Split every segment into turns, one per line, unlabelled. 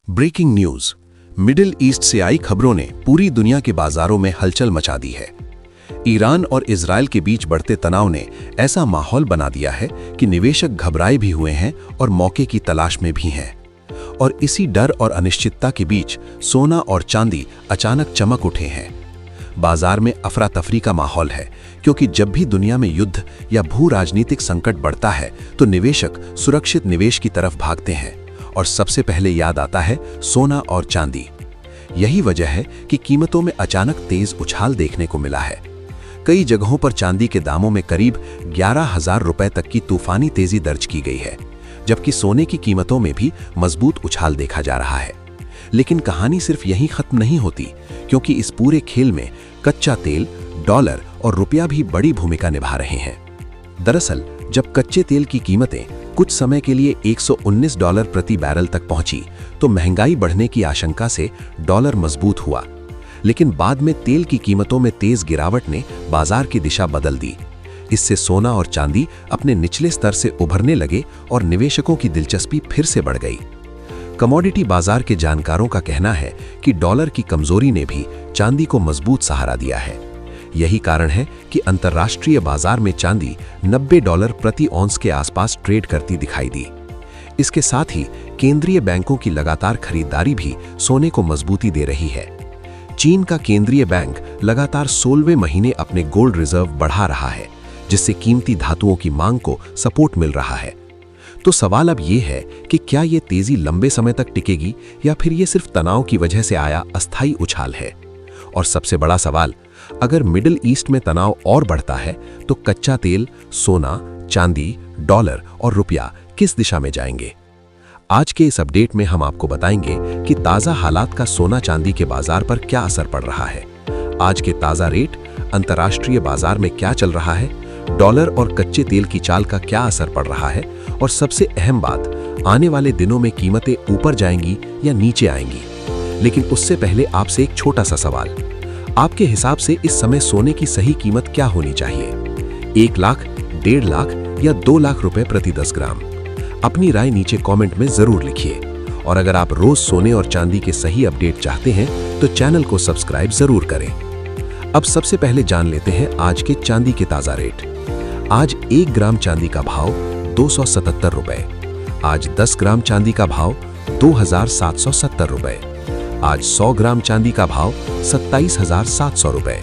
Breaking news. Middle east से आई खबरों ने पूरी दुनिया के बाजारों में हलचल मचा दी है। ईरान और इजरायल के बीच बढ़ते तनाव ने ऐसा माहौल बना दिया है कि निवेशक घबराए भी हुए हैं और मौके की तलाश में भी हैं। और इसी डर और अनिश्चितता के बीच सोना और चांदी अचानक चमक उठे हैं। बाजार में अफरा तफरी का माहौल है, क्योंकि जब भी दुनिया में युद्ध या भू राजनीतिक संकट बढ़ता है तो निवेशक सुरक्षित निवेश की तरफ भागते हैं और सबसे पहले याद आता है सोना और चांदी। यही वजह है कि कीमतों में अचानक तेज उछाल देखने को मिला है। कई जगहों पर चांदी के दामों में करीब 11,000 रुपए तक की तूफानी तेजी दर्ज की गई है, जबकि सोने की कीमतों में भी मजबूत उछाल देखा जा रहा है। लेकिन कहानी सिर्फ यहीं खत्म नहीं होती, क्योंकि इस पूरे खेल में कच्चा तेल, डॉलर और रुपया भी बड़ी भूमिका निभा रहे हैं। दरअसल जब कच्चे तेल की कीमतें कुछ समय के लिए $119 प्रति बैरल तक पहुंची तो महंगाई बढ़ने की आशंका से डॉलर मजबूत हुआ। लेकिन बाद में तेल की कीमतों में तेज गिरावट ने बाजार की दिशा बदल दी। इससे सोना और चांदी अपने निचले स्तर से उभरने लगे और निवेशकों की दिलचस्पी फिर से बढ़ गई। कमोडिटी बाजार के जानकारों का कहना है कि डॉलर की कमजोरी ने भी चांदी को मजबूत सहारा दिया है। यही कारण है कि अंतर्राष्ट्रीय बाजार में चांदी $90 प्रति औंस के आसपास ट्रेड करती दिखाई दी। इसके साथ ही केंद्रीय बैंकों की लगातार खरीदारी भी सोने को मजबूती दे रही है। चीन का केंद्रीय बैंक लगातार 16वें महीने अपने गोल्ड रिजर्व बढ़ा रहा है, जिससे कीमती धातुओं की मांग को सपोर्ट मिल रहा है। तो सवाल अब ये है कि क्या ये तेजी लंबे समय तक टिकेगी या फिर ये सिर्फ तनाव की वजह से आया अस्थायी उछाल है। और सबसे बड़ा सवाल, अगर मिडिल ईस्ट में तनाव और बढ़ता है तो कच्चा तेल, सोना, चांदी, डॉलर और रुपया किस दिशा में जाएंगे। आज के इस अपडेट में हम आपको बताएंगे कि ताज़ा हालात का सोना चांदी के बाजार पर क्या असर पड़ रहा है, आज के ताज़ा रेट, अंतर्राष्ट्रीय बाजार में क्या चल रहा है, डॉलर और कच्चे तेल की चाल का क्या असर पड़ रहा है, और सबसे अहम बात, आने वाले दिनों में कीमतें ऊपर जाएंगी या नीचे आएंगी। लेकिन उससे पहले आपसे एक छोटा सा सवाल, आपके हिसाब से इस समय सोने की सही कीमत क्या होनी चाहिए? 1 लाख, 1.5 लाख या 2 लाख रुपए प्रति 10 ग्राम? अपनी राय नीचे कमेंट में जरूर लिखिए। और अगर आप रोज सोने और चांदी के सही अपडेट चाहते हैं तो चैनल को सब्सक्राइब जरूर करें। अब सबसे पहले जान लेते हैं आज के चांदी के ताजा रेट। आज 1 ग्राम चांदी का भाव 277 रुपए। आज 10 ग्राम चांदी का भाव 2,770 रुपए। आज 100 ग्राम चांदी का भाव 27,700 रुपए।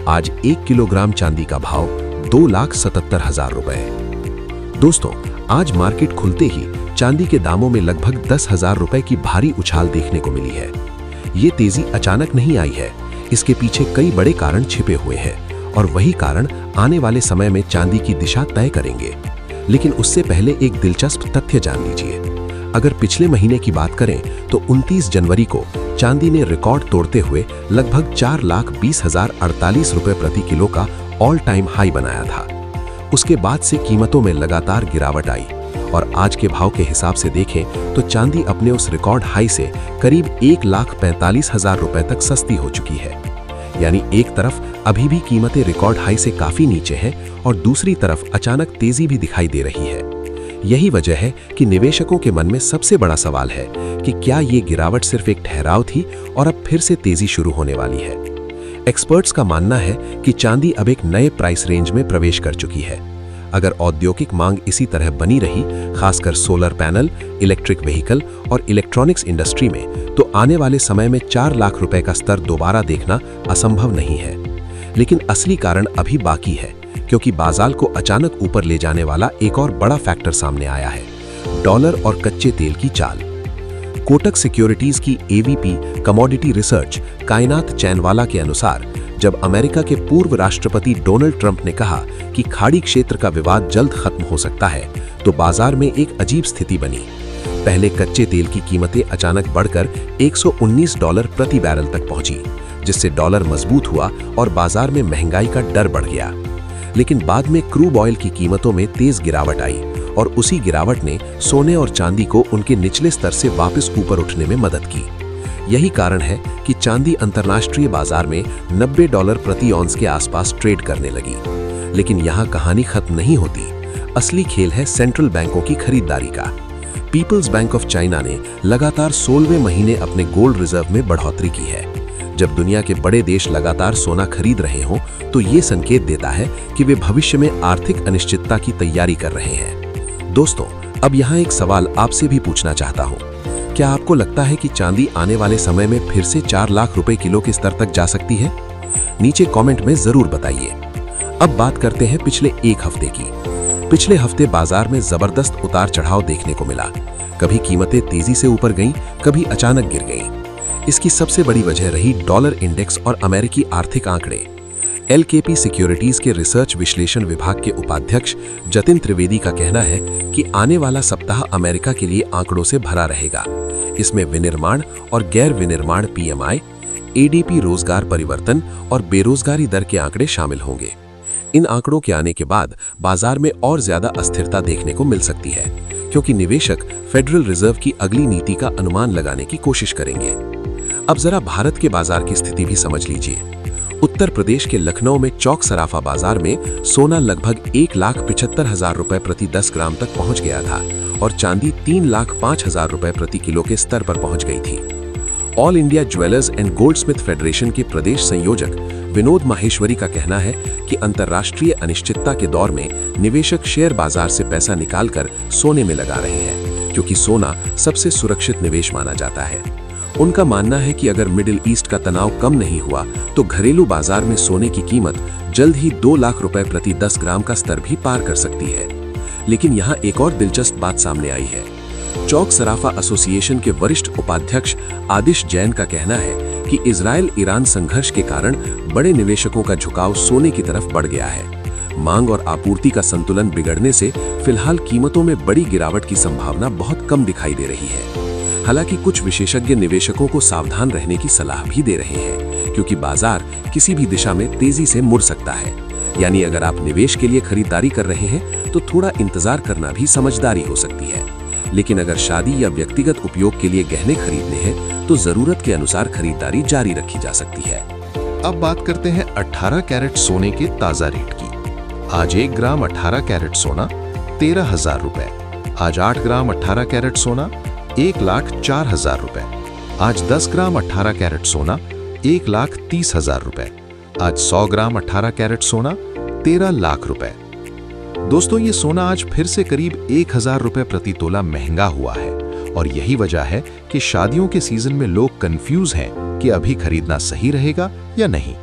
आज 1 किलोग्राम चांदी का भाव 2,77,000 रुपए। दोस्तों, आज मार्केट खुलते ही चांदी के दामों में लगभग 10,000 रुपए की भारी उछाल देखने को मिली है। ये तेजी अचानक नहीं आई है, इसके पीछे कई बड़े कारण छिपे हुए हैं और वही कारण आने वाले समय में चांदी की दिशा तय करेंगे। लेकिन उससे पहले एक दिलचस्प तथ्य जान लीजिए। अगर पिछले महीने की बात करें तो 29 जनवरी को चांदी ने रिकॉर्ड तोड़ते हुए लगभग 4,20,048 रुपए प्रति किलो का ऑल टाइम हाई बनाया था। उसके बाद से कीमतों में लगातार गिरावट आई और आज के भाव के हिसाब से देखें तो चांदी अपने उस रिकॉर्ड हाई से करीब 1,45,000 रुपए तक सस्ती हो चुकी है। यानी एक तरफ अभी भी कीमतें रिकॉर्ड हाई से काफी नीचे हैं और दूसरी तरफ अचानक तेजी भी दिखाई दे रही है। यही वजह है कि निवेशकों के मन में सबसे बड़ा सवाल है कि क्या ये गिरावट सिर्फ एक ठहराव थी और अब फिर से तेजी शुरू होने वाली है। एक्सपर्ट्स का मानना है कि चांदी अब एक नए प्राइस रेंज में प्रवेश कर चुकी है। अगर औद्योगिक मांग इसी तरह बनी रही, खासकर सोलर पैनल, इलेक्ट्रिक व्हीकल और इलेक्ट्रॉनिक्स इंडस्ट्री में, तो आने वाले समय में 4 लाख रुपए का स्तर दोबारा देखना असंभव नहीं है। लेकिन असली कारण अभी बाकी है, क्योंकि बाजार को अचानक ऊपर ले जाने वाला एक और बड़ा फैक्टर सामने आया है, डॉलर और कच्चे तेल की चाल। कोटक सिक्योरिटीज की एवीपी कमोडिटी रिसर्च कायनात चैनवाला के अनुसार, जब अमेरिका के पूर्व राष्ट्रपति डोनाल्ड ट्रंप ने कहा कि खाड़ी क्षेत्र का विवाद जल्द खत्म हो सकता है, तो बाजार में एक अजीब स्थिति बनी। पहले कच्चे तेल की कीमतें अचानक बढ़कर $119 प्रति बैरल तक पहुंची, जिससे डॉलर मजबूत हुआ और बाजार में महंगाई का डर बढ़ गया। लेकिन बाद में क्रूड ऑयल की कीमतों में तेज गिरावट आई और उसी गिरावट ने सोने और चांदी को उनके निचले स्तर से वापस ऊपर उठने में मदद की। यही कारण है कि चांदी अंतर्राष्ट्रीय बाजार में $90 प्रति औंस के आसपास ट्रेड करने लगी। लेकिन यहाँ कहानी खत्म नहीं होती। असली खेल है सेंट्रल बैंकों की खरीदारी का। पीपल्स बैंक ऑफ चाइना ने लगातार 16वें महीने अपने गोल्ड रिजर्व में बढ़ोतरी की है। जब दुनिया के बड़े देश लगातार सोना खरीद रहे हों, तो ये संकेत देता है कि वे भविष्य में आर्थिक अनिश्चितता की तैयारी कर रहे हैं। दोस्तों, अब यहाँ एक सवाल आपसे भी पूछना चाहता हूँ। क्या आपको लगता है कि चांदी आने वाले समय में फिर से 4 लाख रुपए किलो के स्तर तक जा सकती है? नीचे कमेंट में जरूर बताइए। अब बात करते हैं पिछले एक हफ्ते की। पिछले हफ्ते बाजार में जबरदस्त उतार चढ़ाव देखने को मिला। कभी कीमतें तेजी से ऊपर गईं, कभी अचानक गिर गईं। इसकी सबसे बड़ी वजह रही डॉलर इंडेक्स और अमेरिकी आर्थिक आंकड़े। LKP सिक्योरिटीज के रिसर्च विश्लेषण विभाग के उपाध्यक्ष जतिन त्रिवेदी का कहना है कि आने वाला सप्ताह अमेरिका के लिए आंकड़ों से भरा रहेगा। इसमें विनिर्माण और गैर विनिर्माण PMI, ADP रोजगार परिवर्तन और बेरोजगारी दर के आंकड़े शामिल होंगे। इन आंकड़ों के आने के बाद बाजार में और ज्यादा अस्थिरता देखने को मिल सकती है, क्योंकि निवेशक फेडरल रिजर्व की अगली नीति का अनुमान लगाने की कोशिश करेंगे। अब जरा भारत के बाजार की स्थिति भी समझ लीजिए। उत्तर प्रदेश के लखनऊ में चौक सराफा बाजार में सोना लगभग 1,75,000 रुपए प्रति 10 ग्राम तक पहुंच गया था और चांदी 3,05,000 रुपए प्रति किलो के स्तर पर पहुंच गई थी। All India jewellers and Goldsmith federation के प्रदेश संयोजक विनोद माहेश्वरी का कहना है कि अंतर्राष्ट्रीय अनिश्चितता के दौर में निवेशक शेयर बाजार से पैसा निकालकर सोने में लगा रहे हैं, क्योंकि सोना सबसे सुरक्षित निवेश माना जाता है। उनका मानना है कि अगर मिडिल ईस्ट का तनाव कम नहीं हुआ तो घरेलू बाजार में सोने की कीमत जल्द ही 2 लाख रुपए प्रति 10 ग्राम का स्तर भी पार कर सकती है। लेकिन यहाँ एक और दिलचस्प बात सामने आई है। चौक सराफा एसोसिएशन के वरिष्ठ उपाध्यक्ष आदिश जैन का कहना है कि इजराइल ईरान संघर्ष के कारण बड़े निवेशकों का झुकाव सोने की तरफ बढ़ गया है। मांग और आपूर्ति का संतुलन बिगड़ने से फिलहाल कीमतों में बड़ी गिरावट की संभावना बहुत कम दिखाई दे रही है। हालांकि कुछ विशेषज्ञ निवेशकों को सावधान रहने की सलाह भी दे रहे हैं, क्योंकि बाजार किसी भी दिशा में तेजी से मुड़ सकता है। यानी अगर आप निवेश के लिए खरीदारी कर रहे हैं तो थोड़ा इंतजार करना भी समझदारी हो सकती है। लेकिन अगर शादी या व्यक्तिगत उपयोग के लिए गहने खरीदने हैं तो जरूरत के अनुसार खरीदारी जारी रखी जा सकती है।
अब बात करते हैं 18 कैरेट सोने के ताजा रेट की। आज 1 ग्राम 18 कैरेट सोना 13,000 रुपए। आज 8 ग्राम 18 कैरेट सोना 1,04,000 रुपए। आज 10 ग्राम 18 कैरेट सोना 1,30,000 रुपए। आज 100 ग्राम 18 कैरेट सोना 13 लाख रुपए। दोस्तों, ये सोना आज फिर से करीब 1,000 रुपए प्रति तोला महंगा हुआ है और यही वजह है कि शादियों के सीजन में लोग कंफ्यूज हैं कि अभी खरीदना सही रहेगा या नहीं।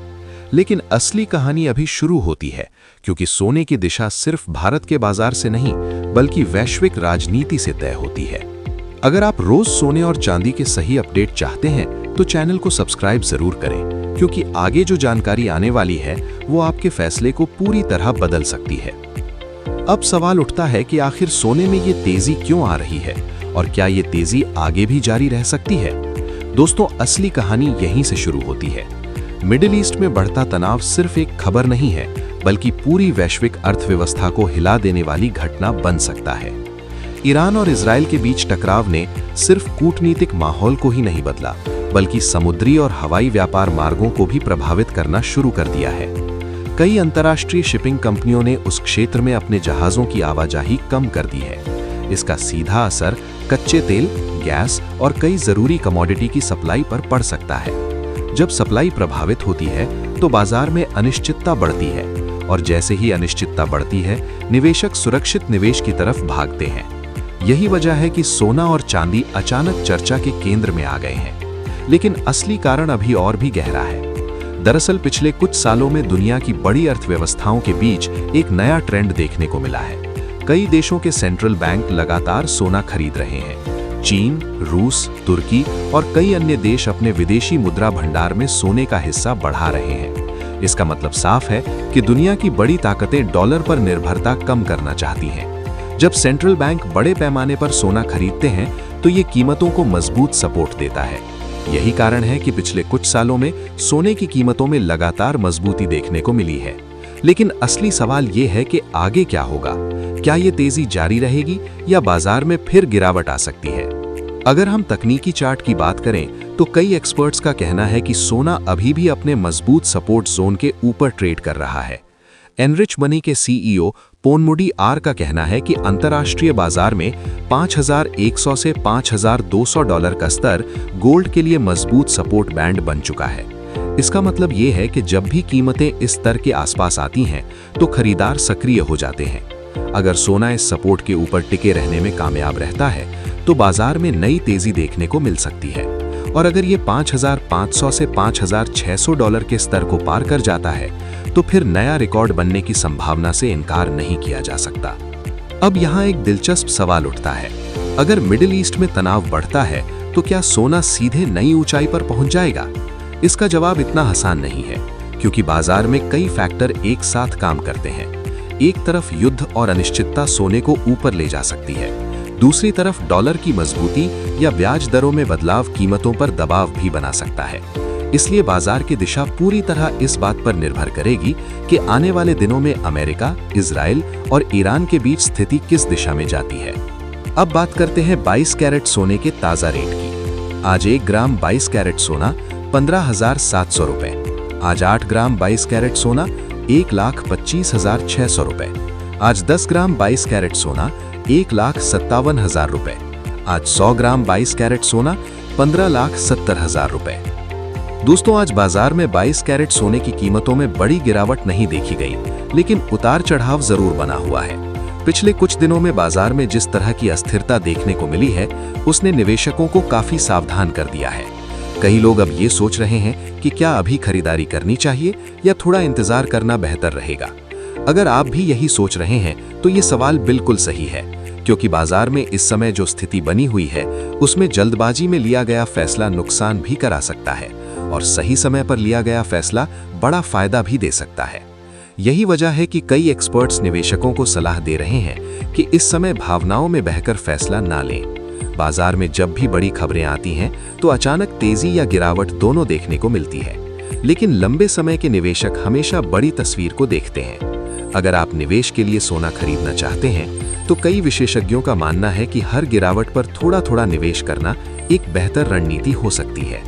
लेकिन असली कहानी अभी शुरू होती है, क्योंकि सोने की दिशा सिर्फ भारत के बाजार से नहीं बल्कि वैश्विक राजनीति से तय होती है। अगर आप रोज सोने और चांदी के सही अपडेट चाहते हैं तो चैनल को सब्सक्राइब जरूर करें, क्योंकि आगे जो जानकारी आने वाली है वो आपके फैसले को पूरी तरह बदल सकती है। अब सवाल उठता है कि आखिर सोने में ये तेजी क्यों आ रही है और क्या ये तेजी आगे भी जारी रह सकती है? दोस्तों, असली कहानी यहीं से शुरू होती है। मिडिल ईस्ट में बढ़ता तनाव सिर्फ एक खबर नहीं है, बल्कि पूरी वैश्विक अर्थव्यवस्था को हिला देने वाली घटना बन सकता है। ईरान और इजराइल के बीच टकराव ने सिर्फ कूटनीतिक माहौल को ही नहीं बदला, बल्कि समुद्री और हवाई व्यापार मार्गों को भी प्रभावित करना शुरू कर दिया है। कई अंतर्राष्ट्रीय शिपिंग कंपनियों ने उस क्षेत्र में अपने जहाजों की आवाजाही कम कर दी है। इसका सीधा असर कच्चे तेल, गैस और कई जरूरी कमोडिटी की सप्लाई पर पड़ सकता है। जब सप्लाई प्रभावित होती है तो बाजार में अनिश्चितता बढ़ती है और जैसे ही अनिश्चितता बढ़ती है, निवेशक सुरक्षित निवेश की तरफ भागते हैं। यही वजह है कि सोना और चांदी अचानक चर्चा के केंद्र में आ गए हैं। लेकिन असली कारण अभी और भी गहरा है। दरअसल पिछले कुछ सालों में दुनिया की बड़ी अर्थव्यवस्थाओं के बीच एक नया ट्रेंड देखने को मिला है। कई देशों के सेंट्रल बैंक लगातार सोना खरीद रहे हैं। चीन, रूस, तुर्की और कई अन्य देश अपने विदेशी मुद्रा भंडार में सोने का हिस्सा बढ़ा रहे हैं। इसका मतलब साफ है कि दुनिया की बड़ी ताकतें डॉलर पर निर्भरता कम करना चाहती हैं। जब सेंट्रल बैंक बड़े पैमाने पर सोना खरीदते हैं तो ये कीमतों को मजबूत सपोर्ट देता है। यही कारण है कि पिछले कुछ सालों में सोने की कीमतों में लगातार मजबूती देखने को मिली है। लेकिन असली सवाल ये है कि आगे क्या होगा? क्या ये तेजी जारी रहेगी या बाजार में फिर गिरावट आ सकती है? अगर हम तकनीकी चार्ट की बात करें तो कई एक्सपर्ट्स का कहना है कि सोना अभी भी अपने मजबूत सपोर्ट जोन के ऊपर ट्रेड कर रहा है। एनरिच मनी के CEO पोनमुडी आर का कहना है कि अंतर्राष्ट्रीय बाजार में 5,100 से 5,200 डॉलर का स्तर गोल्ड के लिए मजबूत सपोर्ट बैंड बन चुका है। इसका मतलब ये है कि जब भी कीमतें इस स्तर के आसपास आती हैं तो खरीदार सक्रिय हो जाते हैं। अगर सोना इस सपोर्ट के ऊपर टिके रहने में कामयाब रहता है तो बाजार में नई तेजी देखने को मिल सकती है, और अगर ये 5,500 से 5,600 डॉलर के स्तर को पार कर जाता है तो फिर नया रिकॉर्ड बनने की संभावना से इनकार नहीं किया जा सकता। अब यहाँ एक दिलचस्प सवाल उठता है, अगर मिडिल ईस्ट में तनाव बढ़ता है तो क्या सोना सीधे नई ऊंचाई पर पहुंच जाएगा? इसका जवाब इतना आसान नहीं है, क्योंकि बाजार में कई फैक्टर एक साथ काम करते हैं। एक तरफ युद्ध और अनिश्चितता सोने को ऊपर ले जा सकती है, दूसरी तरफ डॉलर की मजबूती या ब्याज दरों में बदलाव कीमतों पर दबाव भी बना सकता है। इसलिए बाजार की दिशा पूरी तरह इस बात पर निर्भर करेगी कि आने वाले दिनों में अमेरिका, इजराइल और ईरान के बीच स्थिति किस दिशा में जाती है। अब बात करते हैं 22 कैरेट सोने के ताज़ा रेट की। आज 1 ग्राम 22 कैरेट सोना 15,700 रुपए। आज 8 ग्राम 22 कैरेट सोना 1,25,600 रुपए। आज 10 ग्राम 22 कैरेट सोना 1,57,000 रुपए। आज 100 ग्राम 22 कैरेट सोना 15,70,000 रुपए। दोस्तों, आज बाजार में 22 कैरेट सोने की कीमतों में बड़ी गिरावट नहीं देखी गई, लेकिन उतार चढ़ाव जरूर बना हुआ है। पिछले कुछ दिनों में बाजार में जिस तरह की अस्थिरता देखने को मिली है, उसने निवेशकों को काफी सावधान कर दिया है। कई लोग अब ये सोच रहे हैं कि क्या अभी खरीदारी करनी चाहिए या थोड़ा इंतजार करना बेहतर रहेगा। अगर आप भी यही सोच रहे हैं तो ये सवाल बिल्कुल सही है, क्योंकि बाजार में इस समय जो स्थिति बनी हुई है उसमें जल्दबाजी में लिया गया फैसला नुकसान भी करा सकता है, और सही समय पर लिया गया फैसला बड़ा फायदा भी दे सकता है। यही वजह है कि कई एक्सपर्ट्स निवेशकों को सलाह दे रहे हैं कि इस समय भावनाओं में बहकर फैसला ना लें। बाजार में जब भी बड़ी खबरें आती हैं तो अचानक तेजी या गिरावट दोनों देखने को मिलती है, लेकिन लंबे समय के निवेशक हमेशा बड़ी तस्वीर को देखते हैं। अगर आप निवेश के लिए सोना खरीदना चाहते हैं तो कई विशेषज्ञों का मानना है कि हर गिरावट पर थोड़ा थोड़ा निवेश करना एक बेहतर रणनीति हो सकती है।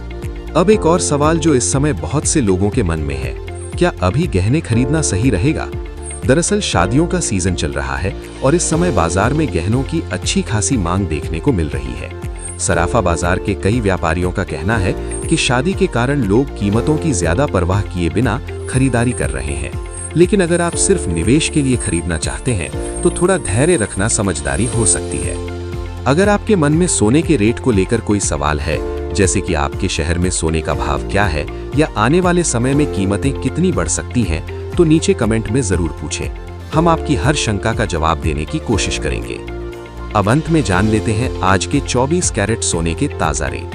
अब एक और सवाल जो इस समय बहुत से लोगों के मन में है, क्या अभी गहने खरीदना सही रहेगा? दरअसल शादियों का सीजन चल रहा है और इस समय बाजार में गहनों की अच्छी खासी मांग देखने को मिल रही है। सराफा बाजार के कई व्यापारियों का कहना है कि शादी के कारण लोग कीमतों की ज्यादा परवाह किए बिना खरीदारी कर रहे हैं। लेकिन अगर आप सिर्फ निवेश के लिए खरीदना चाहते हैं तो थोड़ा धैर्य रखना समझदारी हो सकती है। अगर आपके मन में सोने के रेट को लेकर कोई सवाल है, जैसे कि आपके शहर में सोने का भाव क्या है या आने वाले समय में कीमतें कितनी बढ़ सकती हैं, तो नीचे कमेंट में जरूर पूछें। हम आपकी हर शंका का जवाब देने की कोशिश करेंगे। अब अंत में जान लेते हैं आज के 24 कैरेट सोने के ताज़ा रेट।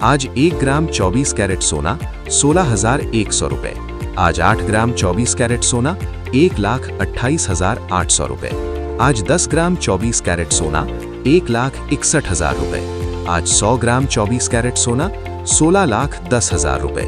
आज 1 ग्राम 24 कैरेट सोना 16,100 रुपए। आज 8 ग्राम 24 कैरेट सोना 1,28,800 रुपए। आज 10 ग्राम 24 कैरेट सोना 1,61,000 रुपए। आज 100 ग्राम 24 कैरेट सोना 16,10,000 रुपए।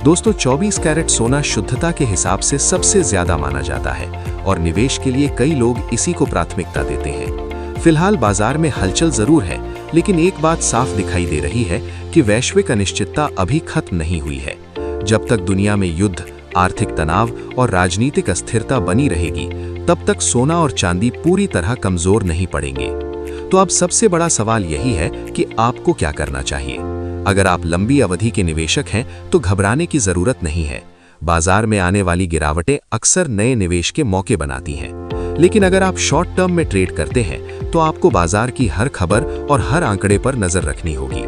दोस्तों, 24 कैरेट सोना शुद्धता के हिसाब से सबसे ज्यादा माना जाता है और निवेश के लिए कई लोग इसी को प्राथमिकता देते हैं। फिलहाल बाजार में हलचल जरूर है, लेकिन एक बात साफ दिखाई दे रही है कि वैश्विक अनिश्चितता अभी खत्म नहीं हुई है। जब तक दुनिया में युद्ध, आर्थिक तनाव और राजनीतिक अस्थिरता बनी रहेगी, तब तक सोना और चांदी पूरी तरह कमजोर नहीं पड़ेंगे। तो अब सबसे बड़ा सवाल यही है कि आपको क्या करना चाहिए। अगर आप लंबी अवधि के निवेशक हैं तो घबराने की जरूरत नहीं है। बाजार में आने वाली गिरावटें अक्सर नए निवेश के मौके बनाती हैं। लेकिन अगर आप शॉर्ट टर्म में ट्रेड करते हैं तो आपको बाजार की हर खबर और हर आंकड़े पर नजर रखनी होगी।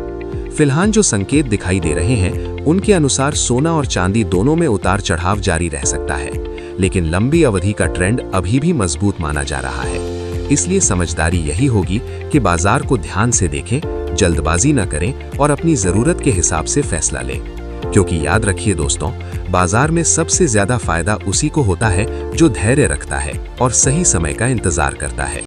फिलहाल जो संकेत दिखाई दे रहे हैं उनके अनुसार सोना और चांदी दोनों में उतार चढ़ाव जारी रह सकता है, लेकिन लंबी अवधि का ट्रेंड अभी भी मजबूत माना जा रहा है। इसलिए समझदारी यही होगी कि बाजार को ध्यान से देखें, जल्दबाजी न करें और अपनी जरूरत के हिसाब से फैसला लें। क्योंकि याद रखिए दोस्तों, बाजार में सबसे ज्यादा फायदा उसी को होता है जो धैर्य रखता है और सही समय का इंतजार करता है।